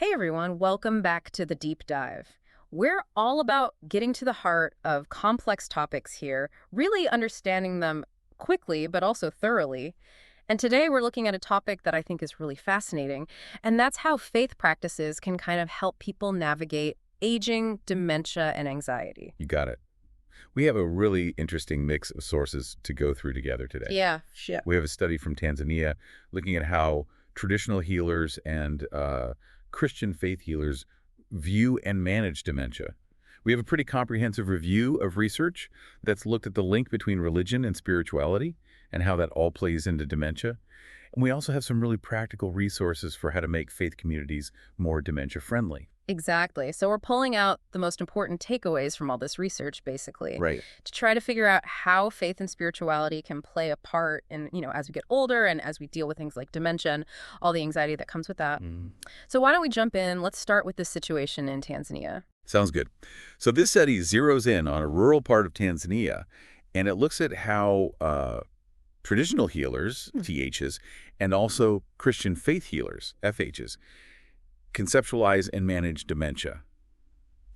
Hey everyone, welcome back to the deep dive. We're all about getting to the heart of complex topics here, really understanding them quickly but also thoroughly. And today we're looking at a topic that I think is really fascinating, and that's how faith practices can kind of help people navigate aging, dementia, and anxiety. You got it. We have a really interesting mix of sources to go through together today. Yeah, shit. We have a study from Tanzania looking at how traditional healers and Christian faith healers view and manage dementia. We have a pretty comprehensive review of research that's looked at the link between religion and spirituality and how that all plays into dementia. And we also have some really practical resources for how to make faith communities more dementia-friendly. Exactly. So we're pulling out the most important takeaways from all this research, basically, Right. to try to figure out how faith and spirituality can play a part in, as we get older and as we deal with things like dementia and all the anxiety that comes with that. So why don't we jump in? Let's start with this situation in Tanzania. Sounds good. So this study zeroes in on a rural part of Tanzania, and it looks at how traditional healers, THs, and also Christian faith healers, FHs, conceptualize and manage dementia.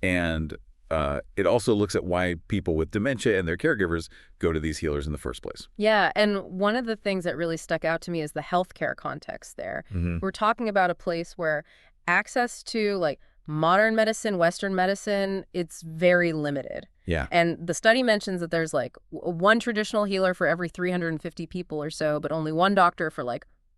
And it also looks at why people with dementia and their caregivers go to these healers in the first place. Yeah, and one of the things that really stuck out to me is the healthcare context there. We're talking about a place where access to modern medicine, Western medicine, it's very limited. Yeah. And the study mentions that there's one traditional healer for every 350 people or so, but only one doctor for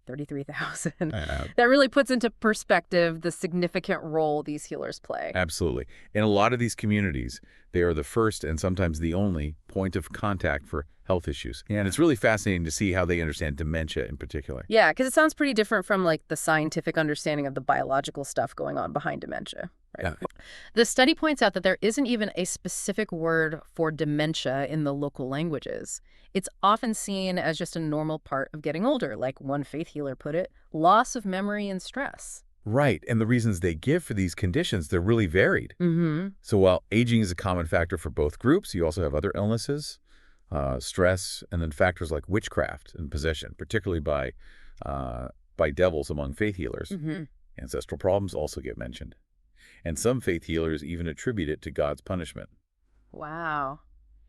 33,000. That really puts into perspective the significant role these healers play. Absolutely. In a lot of these communities, they are the first and sometimes the only point of contact for health issues. And it's really fascinating to see how they understand dementia in particular. Yeah, because it sounds pretty different from the scientific understanding of the biological stuff going on behind dementia. Right? Yeah. The study points out that there isn't even a specific word for dementia in the local languages. It's often seen as just a normal part of getting older, like one faith healer put it, loss of memory and stress. Right. And the reasons they give for these conditions, they're really varied. So while aging is a common factor for both groups, you also have other illnesses, stress, and then factors like witchcraft and possession, particularly by devils among faith healers. Ancestral problems also get mentioned. And some faith healers even attribute it to God's punishment. Wow.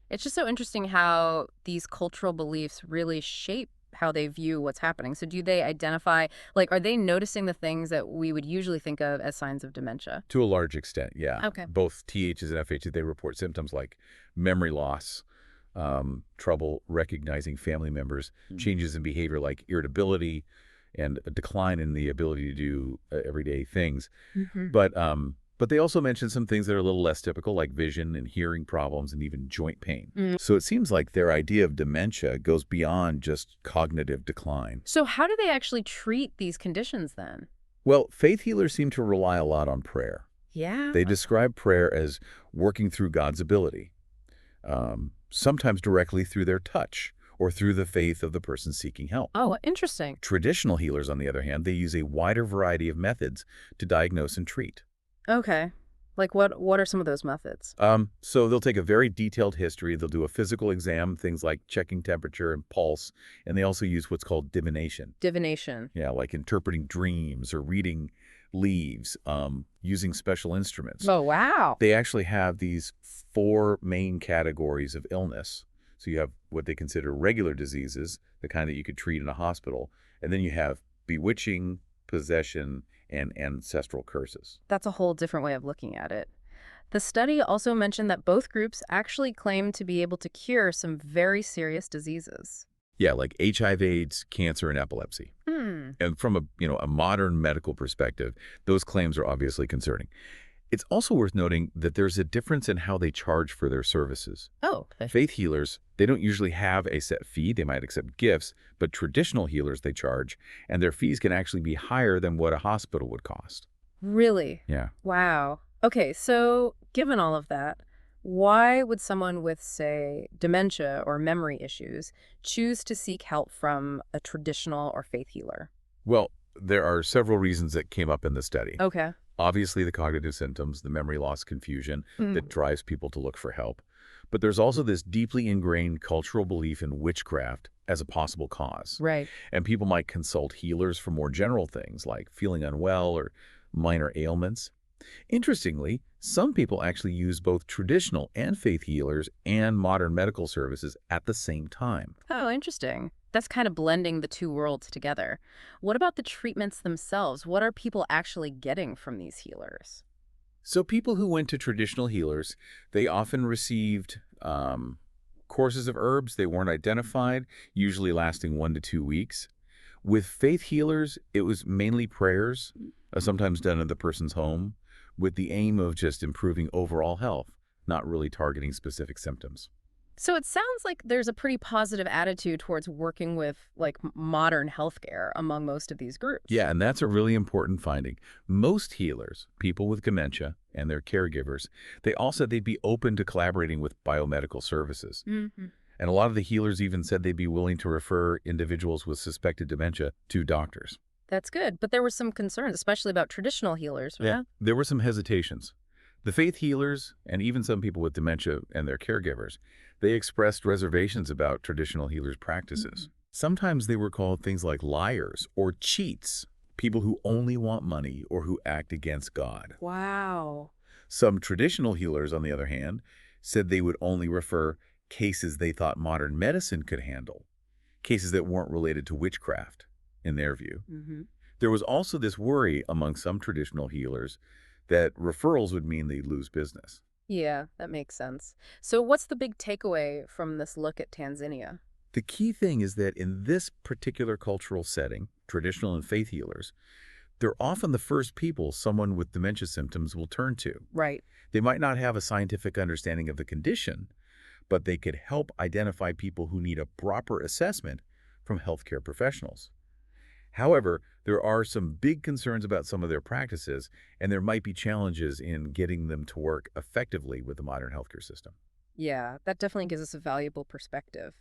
It's just so interesting how these cultural beliefs really shape how they view what's happening. So do they identify, are they noticing the things that we would usually think of as signs of dementia? To a large extent, yeah. Okay. Both THs and FHs, they report symptoms like memory loss, trouble recognizing family members, changes in behavior like irritability, and a decline in the ability to do everyday things. But they also mention some things that are a little less typical, like vision and hearing problems and even joint pain. So it seems like their idea of dementia goes beyond just cognitive decline. So how do they actually treat these conditions then? Well, faith healers seem to rely a lot on prayer. Yeah. They describe prayer as working through God's ability, sometimes directly through their touch or through the faith of the person seeking help. Oh, interesting. Traditional healers, on the other hand, they use a wider variety of methods to diagnose and treat. Okay. What are some of those methods? So they'll take a very detailed history. They'll do a physical exam, things like checking temperature and pulse, and they also use what's called divination. Divination. Yeah, like interpreting dreams or reading leaves, using special instruments. Oh, wow. They actually have these 4 main categories of illness. So you have what they consider regular diseases, the kind that you could treat in a hospital, and then you have bewitching, possession, and ancestral curses. That's a whole different way of looking at it. The study also mentioned that both groups actually claim to be able to cure some very serious diseases. Yeah, like HIV/AIDS, cancer, and epilepsy. And from a modern medical perspective, those claims are obviously concerning. It's also worth noting that there's a difference in how they charge for their services. Oh, okay. Faith healers, they don't usually have a set fee. They might accept gifts, but traditional healers they charge, and their fees can actually be higher than what a hospital would cost. Really? Yeah. Wow. Okay, so given all of that, why would someone with, say, dementia or memory issues choose to seek help from a traditional or faith healer? Well, there are several reasons that came up in the study. Okay. Obviously, the cognitive symptoms, the memory loss, confusion that drives people to look for help. But there's also this deeply ingrained cultural belief in witchcraft as a possible cause. Right. And people might consult healers for more general things like feeling unwell or minor ailments. Interestingly, some people actually use both traditional and faith healers and modern medical services at the same time. Oh, interesting. That's kind of blending the two worlds together. What about the treatments themselves? What are people actually getting from these healers? So people who went to traditional healers, they often received courses of herbs. They weren't identified, usually lasting 1 to 2 weeks. With faith healers, it was mainly prayers, sometimes done in the person's home, with the aim of just improving overall health, not really targeting specific symptoms. So it sounds like there's a pretty positive attitude towards working with modern healthcare among most of these groups. Yeah, and that's a really important finding. Most healers, people with dementia and their caregivers, they all said they'd be open to collaborating with biomedical services. Hmm. And a lot of the healers even said they'd be willing to refer individuals with suspected dementia to doctors. That's good. But there were some concerns, especially about traditional healers. Yeah, there were some hesitations. The faith healers, and even some people with dementia and their caregivers, they expressed reservations about traditional healers' practices. Sometimes they were called things like liars or cheats, people who only want money or who act against God. Wow. Some traditional healers, on the other hand, said they would only refer cases they thought modern medicine could handle, cases that weren't related to witchcraft, in their view. Hmm. There was also this worry among some traditional healers that referrals would mean they'd lose business. Yeah, that makes sense. So what's the big takeaway from this look at Tanzania? The key thing is that in this particular cultural setting, traditional and faith healers, they're often the first people someone with dementia symptoms will turn to. Right. They might not have a scientific understanding of the condition, but they could help identify people who need a proper assessment from healthcare professionals. However, there are some big concerns about some of their practices, and there might be challenges in getting them to work effectively with the modern healthcare system. Yeah, that definitely gives us a valuable perspective.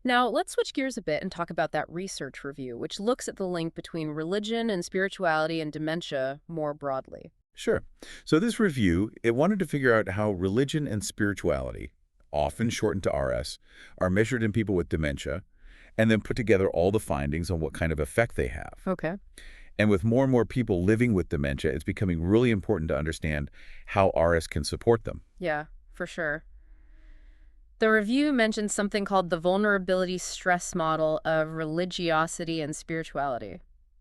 Now, let's switch gears a bit and talk about that research review, which looks at the link between religion and spirituality and dementia more broadly. Sure. So this review, it wanted to figure out how religion and spirituality, often shortened to RS, are measured in people with dementia, and then put together all the findings on what kind of effect they have. Okay. And with more and more people living with dementia, it's becoming really important to understand how RS can support them. Yeah, for sure. The review mentions something called the vulnerability stress model of religiosity and spirituality.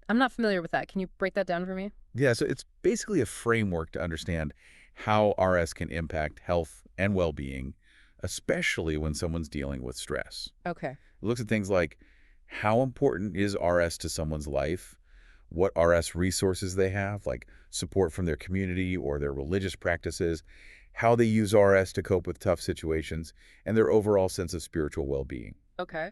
I'm not familiar with that. Can you break that down for me? Yeah, so it's basically a framework to understand how RS can impact health and well-being, especially when someone's dealing with stress. Okay. It looks at things like how important is RS to someone's life, what RS resources they have, like support from their community or their religious practices, how they use RS to cope with tough situations, and their overall sense of spiritual well-being. Okay.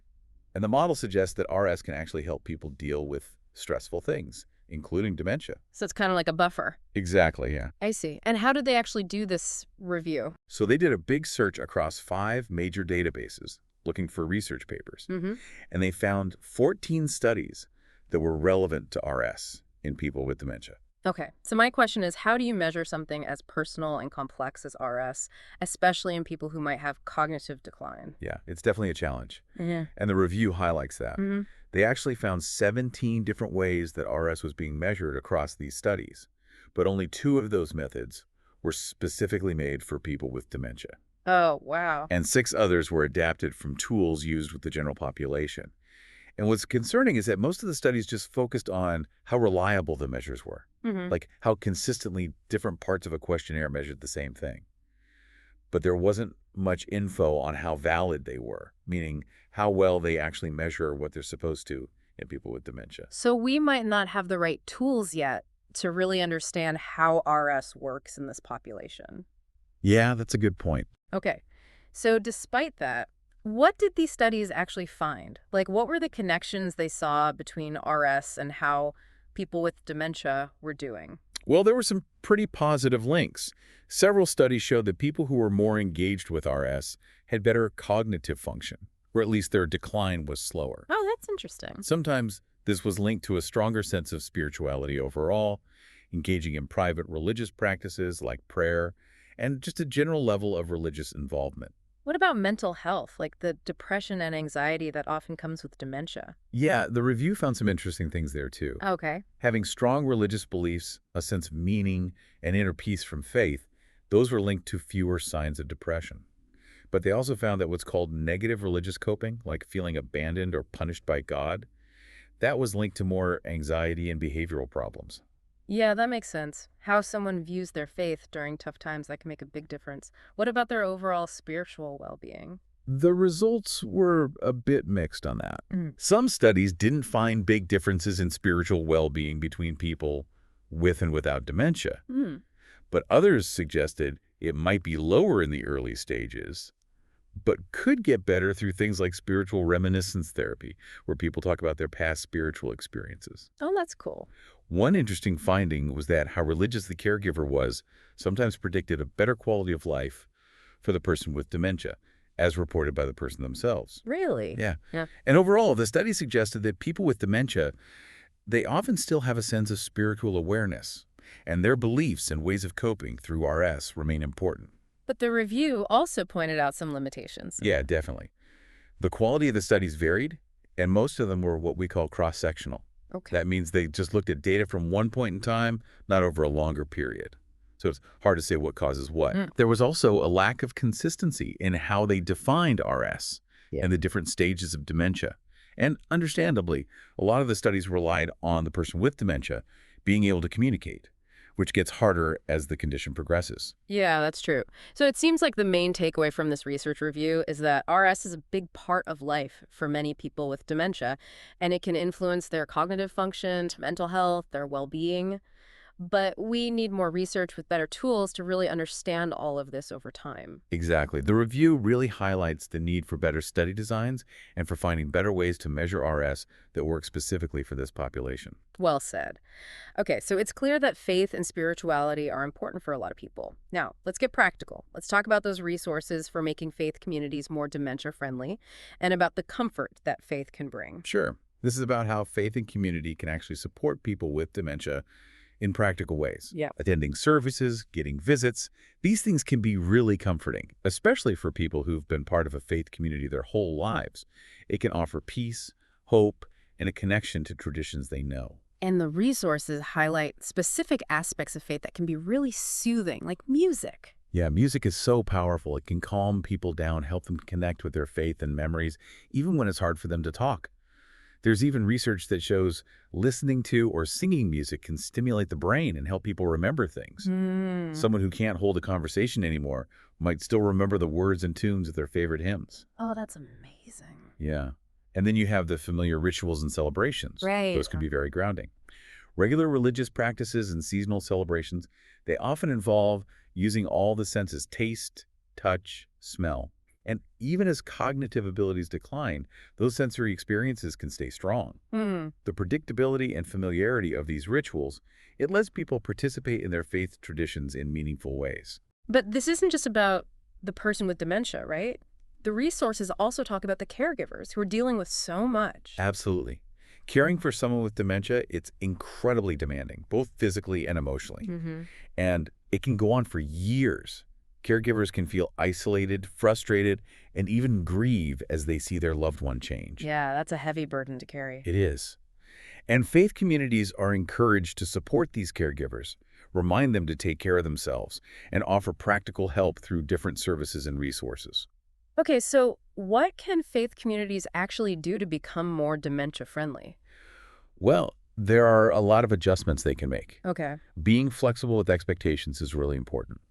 And the model suggests that RS can actually help people deal with stressful things, including dementia. So it's kind of like a buffer. Exactly, yeah. I see. And how did they actually do this review? So they did a big search across 5 major databases looking for research papers. Mm-hmm. And they found 14 studies that were relevant to RS in people with dementia. Okay. So my question is, how do you measure something as personal and complex as RS, especially in people who might have cognitive decline? Yeah, it's definitely a challenge. Yeah. And the review highlights that. Mm-hmm. They actually found 17 different ways that RS was being measured across these studies, but only 2 of those methods were specifically made for people with dementia. Oh, wow. And 6 others were adapted from tools used with the general population. And what's concerning is that most of the studies just focused on how reliable the measures were, Mm-hmm. like how consistently different parts of a questionnaire measured the same thing. But there wasn't much info on how valid they were, meaning how well they actually measure what they're supposed to in people with dementia. So we might not have the right tools yet to really understand how RS works in this population. Yeah, that's a good point. Okay. So despite that, what did these studies actually find? Like, what were the connections they saw between RS and how people with dementia were doing? Well, there were some pretty positive links. Several studies showed that people who were more engaged with RS had better cognitive function, or at least their decline was slower. Oh, that's interesting. Sometimes this was linked to a stronger sense of spirituality overall, engaging in private religious practices like prayer, and just a general level of religious involvement. What about mental health, like the depression and anxiety that often comes with dementia? Yeah, the review found some interesting things there too. Okay. Having strong religious beliefs, a sense of meaning, and inner peace from faith, those were linked to fewer signs of depression. But they also found that what's called negative religious coping, like feeling abandoned or punished by God, that was linked to more anxiety and behavioral problems. Yeah, that makes sense. How someone views their faith during tough times, that can make a big difference. What about their overall spiritual well-being? The results were a bit mixed on that. Mm. Some studies didn't find big differences in spiritual well-being between people with and without dementia, Mm. but others suggested it might be lower in the early stages, but could get better through things like spiritual reminiscence therapy, where people talk about their past spiritual experiences. Oh, that's cool. One interesting finding was that how religious the caregiver was sometimes predicted a better quality of life for the person with dementia, as reported by the person themselves. Really? Yeah. Yeah. And overall, the study suggested that people with dementia, they often still have a sense of spiritual awareness, and their beliefs and ways of coping through RS remain important. But the review also pointed out some limitations. Yeah, definitely. The quality of the studies varied, and most of them were what we call cross-sectional. Okay. That means they just looked at data from one point in time, not over a longer period. So it's hard to say what causes what. Mm. There was also a lack of consistency in how they defined RS and the different stages of dementia. And understandably, a lot of the studies relied on the person with dementia being able to communicate, which gets harder as the condition progresses. Yeah, that's true. So it seems like the main takeaway from this research review is that RS is a big part of life for many people with dementia, and it can influence their cognitive function, mental health, their well-being. But we need more research with better tools to really understand all of this over time. Exactly. The review really highlights the need for better study designs and for finding better ways to measure RS that work specifically for this population. Well said. Okay, so it's clear that faith and spirituality are important for a lot of people. Now, let's get practical. Let's talk about those resources for making faith communities more dementia-friendly and about the comfort that faith can bring. Sure. This is about how faith and community can actually support people with dementia in practical ways. Yeah. Attending services, getting visits, these things can be really comforting, especially for people who've been part of a faith community their whole lives. It can offer peace, hope, and a connection to traditions they know. And the resources highlight specific aspects of faith that can be really soothing, like music. Yeah, music is so powerful. It can calm people down, help them connect with their faith and memories, even when it's hard for them to talk. There's even research that shows listening to or singing music can stimulate the brain and help people remember things. Mm. Someone who can't hold a conversation anymore might still remember the words and tunes of their favorite hymns. Oh, that's amazing. Yeah. And then you have the familiar rituals and celebrations. Right. Those can be very grounding. Regular religious practices and seasonal celebrations, they often involve using all the senses: taste, touch, smell. And even as cognitive abilities decline, those sensory experiences can stay strong. Mm. The predictability and familiarity of these rituals, it lets people participate in their faith traditions in meaningful ways. But this isn't just about the person with dementia, right? The resources also talk about the caregivers who are dealing with so much. Absolutely. Caring for someone with dementia, it's incredibly demanding, both physically and emotionally. Mm-hmm. And it can go on for years. Caregivers can feel isolated, frustrated, and even grieve as they see their loved one change. Yeah, that's a heavy burden to carry. It is. And faith communities are encouraged to support these caregivers, remind them to take care of themselves, and offer practical help through different services and resources. Okay, so what can faith communities actually do to become more dementia-friendly? Well, there are a lot of adjustments they can make. Okay. Being flexible with expectations is really important.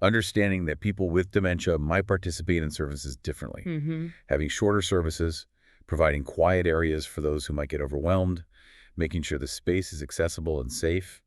Understanding that people with dementia might participate in services differently. Mm-hmm. Having shorter services, providing quiet areas for those who might get overwhelmed, making sure the space is accessible and safe,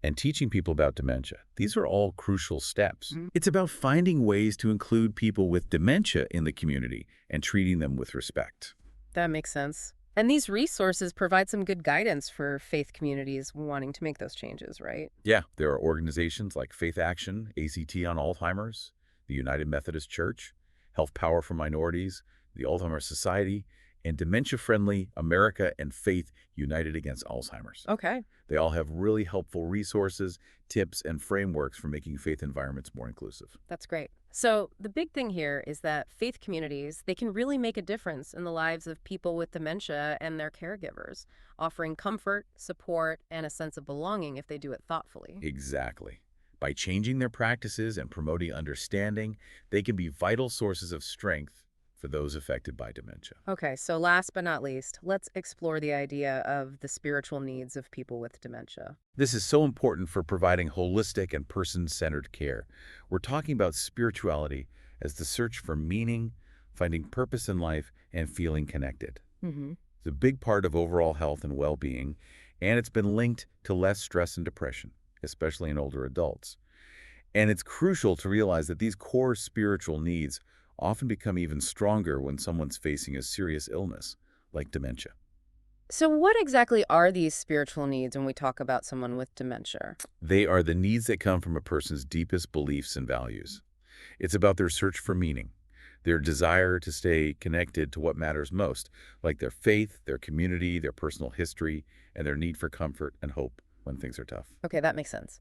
and teaching people about dementia. These are all crucial steps. Mm. It's about finding ways to include people with dementia in the community and treating them with respect. That makes sense. And these resources provide some good guidance for faith communities wanting to make those changes, right? Yeah, there are organizations like Faith Action, ACT on Alzheimer's, the United Methodist Church, Health Power for Minorities, the Alzheimer's Society, and Dementia-Friendly America and Faith United Against Alzheimer's. Okay. They all have really helpful resources, tips, and frameworks for making faith environments more inclusive. That's great. So the big thing here is that faith communities, they can really make a difference in the lives of people with dementia and their caregivers, offering comfort, support, and a sense of belonging if they do it thoughtfully. Exactly. By changing their practices and promoting understanding, they can be vital sources of strength for those affected by dementia. Okay, so last but not least, let's explore the idea of the spiritual needs of people with dementia. This is so important for providing holistic and person-centered care. We're talking about spirituality as the search for meaning, finding purpose in life, and feeling connected. Hmm. It's a big part of overall health and well-being, and it's been linked to less stress and depression, especially in older adults. And it's crucial to realize that these core spiritual needs often become even stronger when someone's facing a serious illness, like dementia. So what exactly are these spiritual needs when we talk about someone with dementia? They are the needs that come from a person's deepest beliefs and values. It's about their search for meaning, their desire to stay connected to what matters most, like their faith, their community, their personal history, and their need for comfort and hope when things are tough. Okay, that makes sense.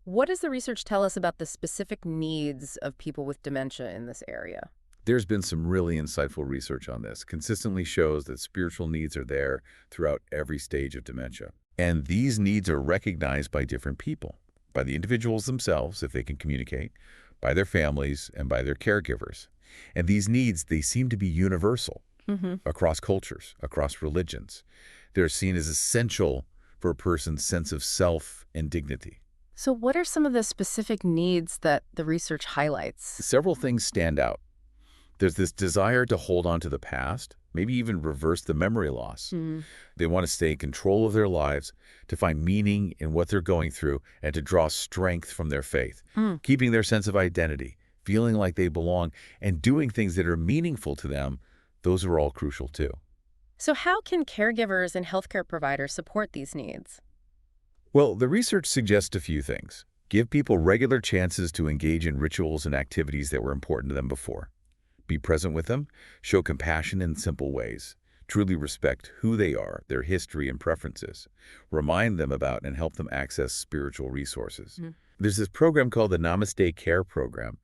What does the research tell us about the specific needs of people with dementia in this area? There's been some really insightful research on this, consistently shows that spiritual needs are there throughout every stage of dementia. And these needs are recognized by different people, by the individuals themselves, if they can communicate, by their families, and by their caregivers. And these needs, they seem to be universal Hmm. across cultures, across religions. They're seen as essential for a person's sense of self and dignity. So what are some of the specific needs that the research highlights? Several things stand out. There's this desire to hold on to the past, maybe even reverse the memory loss. Mm. They want to stay in control of their lives, to find meaning in what they're going through, and to draw strength from their faith, Mm. keeping their sense of identity, feeling like they belong, and doing things that are meaningful to them. Those are all crucial too. So how can caregivers and healthcare providers support these needs? Well, the research suggests a few things. Give people regular chances to engage in rituals and activities that were important to them before. Be present with them, show compassion in simple ways, truly respect who they are, their history and preferences, remind them about and help them access spiritual resources. Mm. There's this program called the Namaste Care Program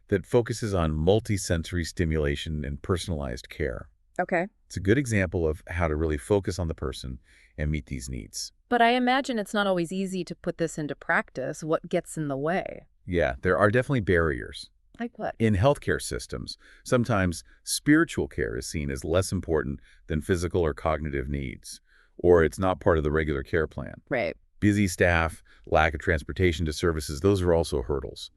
that focuses on multi-sensory stimulation and personalized care. Okay. It's a good example of how to really focus on the person and meet these needs. But I imagine it's not always easy to put this into practice. What gets in the way? Yeah, there are definitely barriers. Like what? In healthcare systems, sometimes spiritual care is seen as less important than physical or cognitive needs, or it's not part of the regular care plan. Right. Busy staff, lack of transportation to services, those are also hurdles.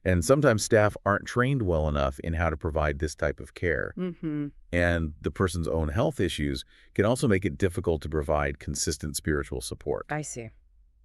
And sometimes staff aren't trained well enough in how to provide this type of care. Mm-hmm. And the person's own health issues can also make it difficult to provide consistent spiritual support. I see.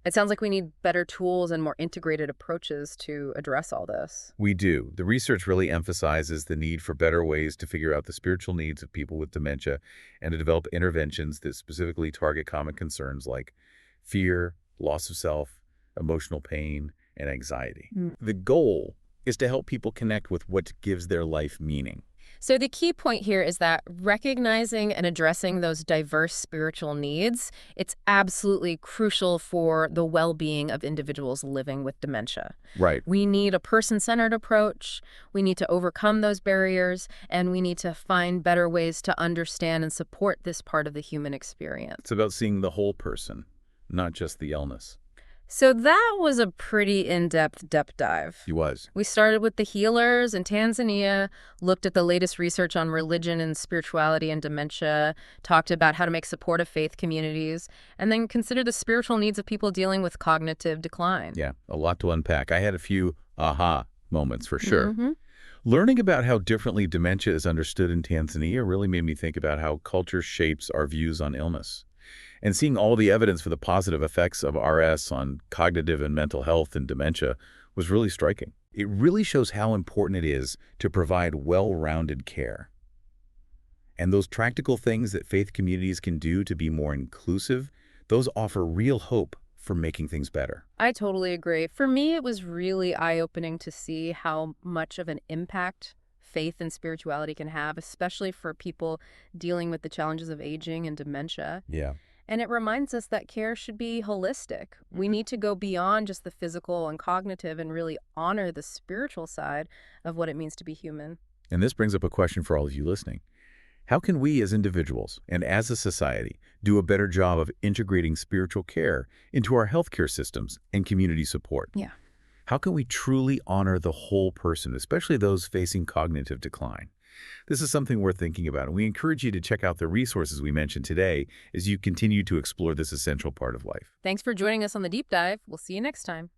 It sounds like we need better tools and more integrated approaches to address all this. We do. The research really emphasizes the need for better ways to figure out the spiritual needs of people with dementia and to develop interventions that specifically target common concerns like fear, loss of self, emotional pain, and anxiety. Mm. The goal is to help people connect with what gives their life meaning. So the key point here is that recognizing and addressing those diverse spiritual needs, it's absolutely crucial for the well-being of individuals living with dementia. Right. We need a person-centered approach, we need to overcome those barriers, and we need to find better ways to understand and support this part of the human experience. It's about seeing the whole person, not just the illness. So that was a pretty in-depth dive. He was. We started with the healers in Tanzania, looked at the latest research on religion and spirituality and dementia, talked about how to make supportive faith communities, and then considered the spiritual needs of people dealing with cognitive decline. Yeah, a lot to unpack. I had a few aha moments for sure. Mm-hmm. Learning about how differently dementia is understood in Tanzania really made me think about how culture shapes our views on illness. And seeing all the evidence for the positive effects of RS on cognitive and mental health and dementia was really striking. It really shows how important it is to provide well-rounded care. And those practical things that faith communities can do to be more inclusive, those offer real hope for making things better. I totally agree. For me, it was really eye-opening to see how much of an impact faith and spirituality can have, especially for people dealing with the challenges of aging and dementia. Yeah. And it reminds us that care should be holistic. We need to go beyond just the physical and cognitive and really honor the spiritual side of what it means to be human. And this brings up a question for all of you listening. How can we as individuals and as a society do a better job of integrating spiritual care into our healthcare systems and community support? Yeah. How can we truly honor the whole person, especially those facing cognitive decline? This is something worth thinking about, and we encourage you to check out the resources we mentioned today as you continue to explore this essential part of life. Thanks for joining us on the deep dive. We'll see you next time.